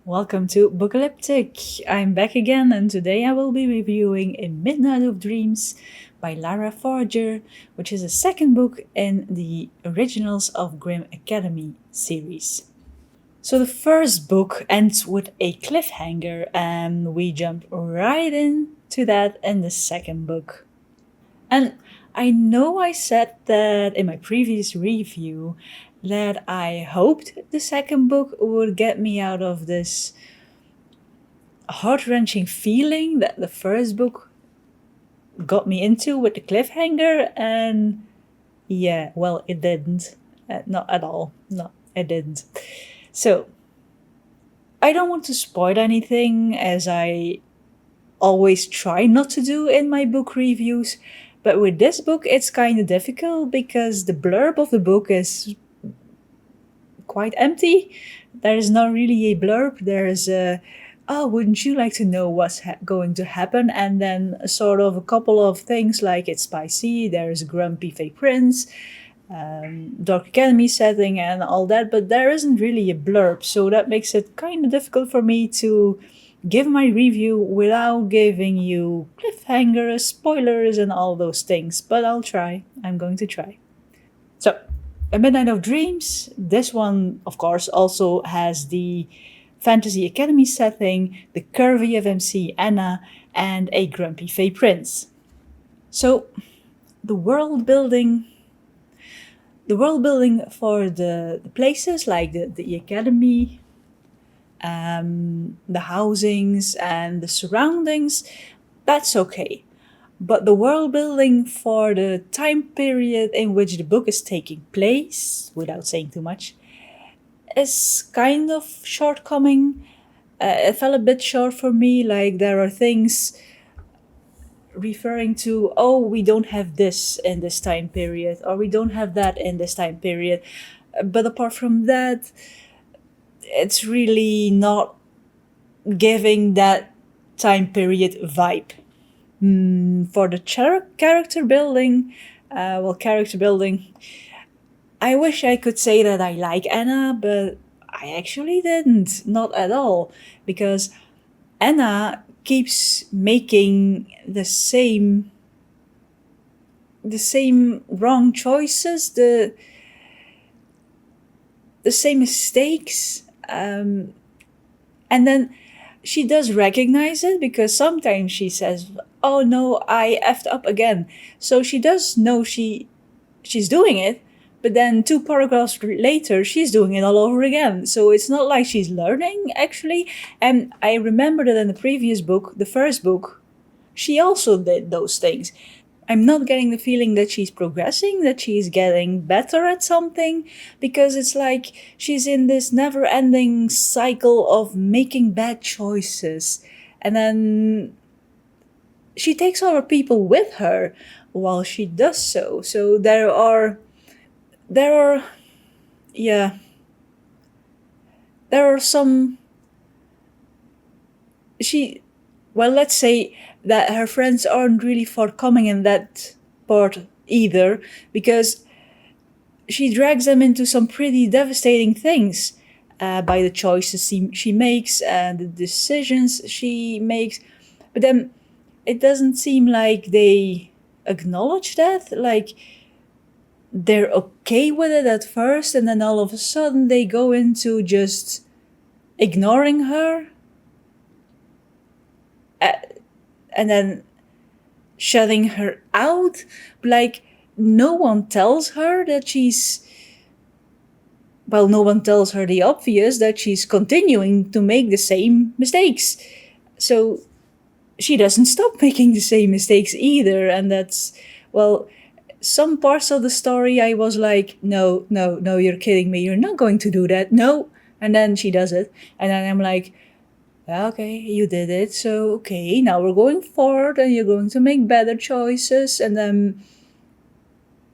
Welcome to Bookalyptic. I'm back again, and today I will be reviewing A Midnight of Dreams by Lyra Forger, which is the second book in the Originals of Grimm Academy series. So the first book ends with a cliffhanger, and we jump right into that in the second book. And I know I said that in my previous review that I hoped the second book would get me out of this heart-wrenching feeling that the first book got me into with the cliffhanger, and yeah, well, it didn't. Not at all. No, it didn't. So, I don't want to spoil anything, as I always try not to do in my book reviews, but with this book it's kind of difficult because the blurb of the book is quite empty. There is not really a blurb. There is a, oh, wouldn't you like to know what's going to happen? And then sort of a couple of things like it's spicy, there's a grumpy fake prince, Dark Academy setting and all that, but there isn't really a blurb, so that makes it kind of difficult for me to give my review without giving you cliffhangers, spoilers, and all those things. But I'll try. I'm going to try. So, A Midnight of Dreams. This one, of course, also has the Fantasy Academy setting, the curvy FMC Anna, and a grumpy Fey Prince. So, the world building for the places like the academy, the housings and the surroundings, that's okay. But the world building for the time period in which the book is taking place, without saying too much, is kind of shortcoming. It fell a bit short for me, like there are things referring to, oh, we don't have this in this time period, or we don't have that in this time period. But apart from that, it's really not giving that time period vibe. For the character building, I wish I could say that I like Anna, but I actually didn't, not at all, because Anna keeps making the same wrong choices, the same mistakes, and then she does recognize it because sometimes she says, "Oh no, I effed up again." So she does know she's doing it, but then two paragraphs later she's doing it all over again. So it's not like she's learning actually. And I remember that in the previous book, the first book, she also did those things. I'm not getting the feeling that she's progressing, that she's getting better at something, because it's like she's in this never ending cycle of making bad choices. And then she takes other people with her while she does so. So there are, yeah, there are some, well, let's say that her friends aren't really forthcoming in that part either, because she drags them into some pretty devastating things by the choices she makes and the decisions she makes. But then it doesn't seem like they acknowledge that. Like, they're okay with it at first, and then all of a sudden they go into just ignoring her. And then shutting her out. Like, no one tells her that no one tells her the obvious, that she's continuing to make the same mistakes. So she doesn't stop making the same mistakes either. And that's, well, some parts of the story I was like, no, you're kidding me. You're not going to do that. No. And then she does it. And then I'm like, okay, you did it, so okay, now we're going forward and you're going to make better choices. And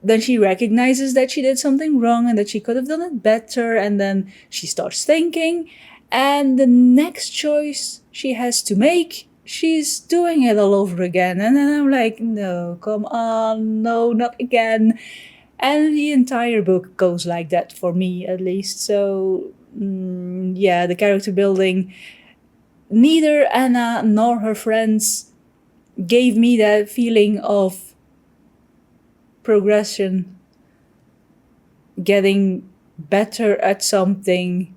then she recognizes that she did something wrong and that she could have done it better, and then she starts thinking, and the next choice she has to make, she's doing it all over again. And then I'm like, no, come on, no, not again. And the entire book goes like that for me, at least. So yeah, the character building, neither Anna nor her friends gave me that feeling of progression, getting better at something.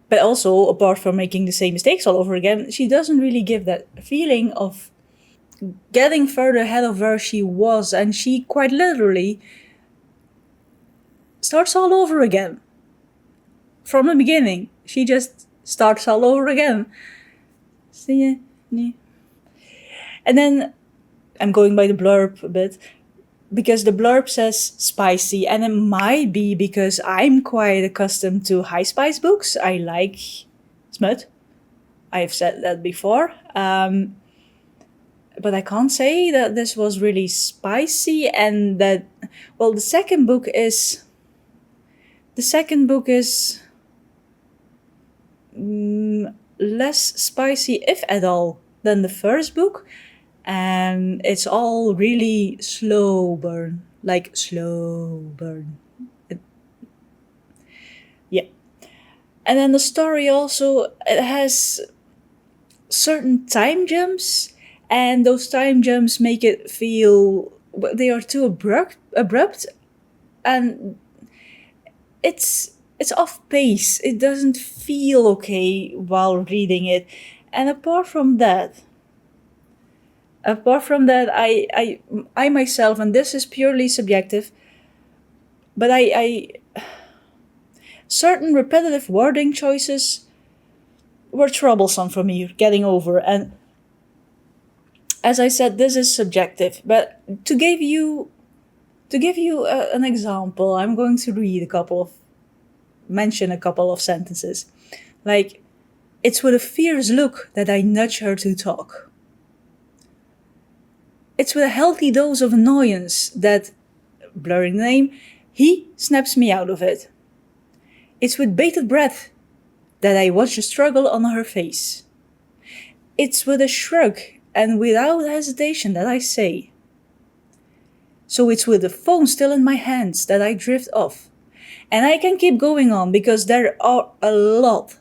But also, apart from making the same mistakes all over again, she doesn't really give that feeling of getting further ahead of where she was, and she quite literally starts all over again. From the beginning, she just starts all over again. See, yeah. And then I'm going by the blurb a bit, because the blurb says spicy, and it might be because I'm quite accustomed to high spice books. I like smut. I've said that before. But I can't say that this was really spicy, and that, well, the second book is less spicy, if at all, than the first book, and it's all really slow burn, like slow burn. Yeah. And then the story also, it has certain time jumps, and those time jumps make it feel, they are too abrupt, and it's off pace. It doesn't feel okay while reading it. And apart from that, I myself, and this is purely subjective, but I certain repetitive wording choices were troublesome for me getting over. And as I said, this is subjective. But to give you an example, I'm going to mention a couple of sentences. Like, it's with a fierce look that I nudge her to talk. It's with a healthy dose of annoyance that, blurring the name, he snaps me out of it. It's with bated breath that I watch the struggle on her face. It's with a shrug and without hesitation that I say. So it's with the phone still in my hands that I drift off. And I can keep going on because there are a lot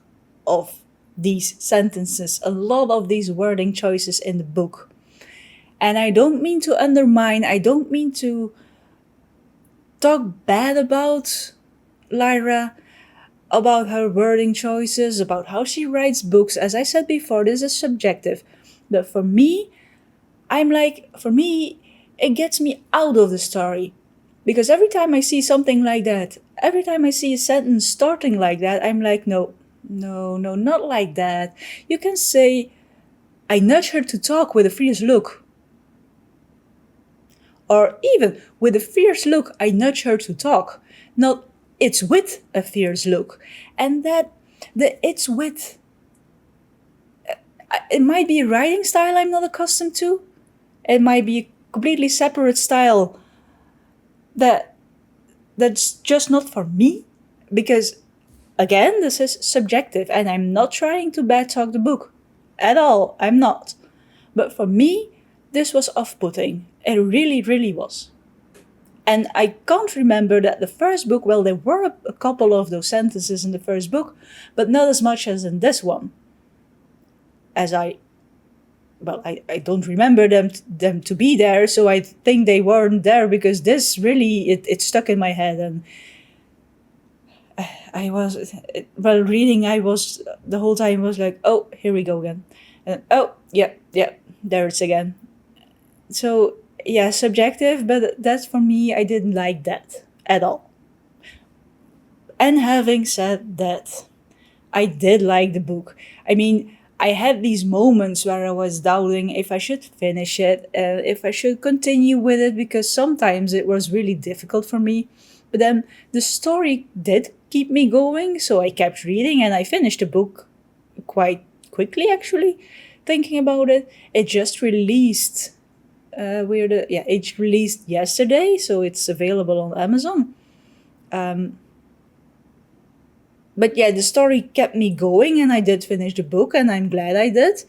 of these sentences, a lot of these wording choices in the book. And I don't mean to undermine, I don't mean to talk bad about Lyra, about her wording choices, about how she writes books. As I said before, this is subjective. But for me, it gets me out of the story. Because every time I see something like that, every time I see a sentence starting like that, I'm like, no, not like that. You can say, I nudge her to talk with a fierce look. Or even with a fierce look, I nudge her to talk. Not, it's with a fierce look. And that, it's with, it might be a writing style I'm not accustomed to. It might be a completely separate style that's just not for me. Because, again, this is subjective, and I'm not trying to bad talk the book. At all, I'm not. But for me, this was off-putting. It really, really was. And I can't remember that the first book, well, there were a couple of those sentences in the first book, but not as much as in this one. As I don't remember them to be there, so I think they weren't there because this really, it stuck in my head. And while reading, the whole time was like, oh, here we go again. And oh, yeah, there it's again. So, yeah, subjective, but that's for me, I didn't like that at all. And having said that, I did like the book. I mean, I had these moments where I was doubting if I should finish it, if I should continue with it, because sometimes it was really difficult for me. But then the story did keep me going, so I kept reading and I finished the book quite quickly, actually, thinking about it. It just released. It released yesterday, so it's available on Amazon. But yeah, the story kept me going and I did finish the book and I'm glad I did.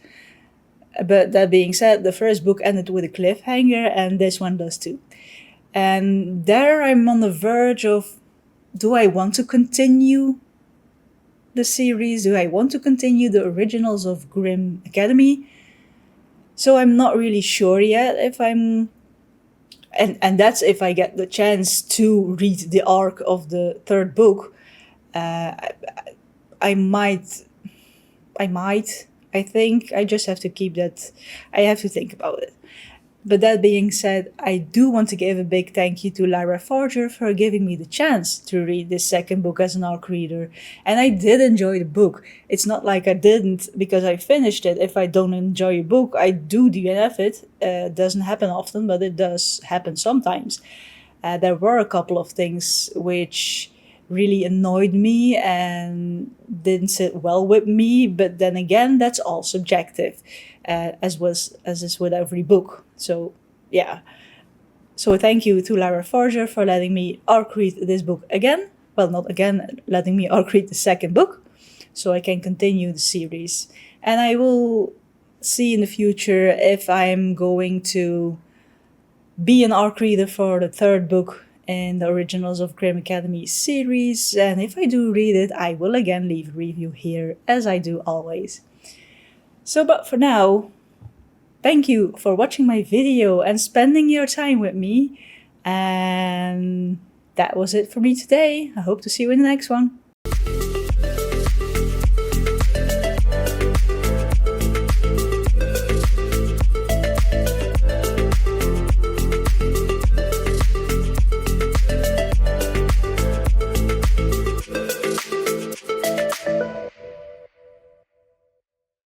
But that being said, the first book ended with a cliffhanger and this one does too. And there I'm on the verge of, do I want to continue the series? Do I want to continue the Originals of Grimm Academy? So I'm not really sure yet if I'm... And that's if I get the chance to read the arc of the third book. I might... I think I just have to keep that... I have to think about it. But that being said, I do want to give a big thank you to Lyra Forger for giving me the chance to read this second book as an ARC reader. And I did enjoy the book. It's not like I didn't because I finished it. If I don't enjoy a book, I do DNF it. It doesn't happen often, but it does happen sometimes. There were a couple of things which really annoyed me and didn't sit well with me, but then again, that's all subjective, as is with every book. So yeah. So thank you to Lyra Forger for letting me ARC read this book again. Well, not again, letting me ARC read the second book, so I can continue the series. And I will see in the future if I'm going to be an ARC reader for the third book in the Originals of Grimm Academy series, and if I do read it, I will again leave a review here, as I do always. So, but for now, thank you for watching my video and spending your time with me, and that was it for me today. I hope to see you in the next one.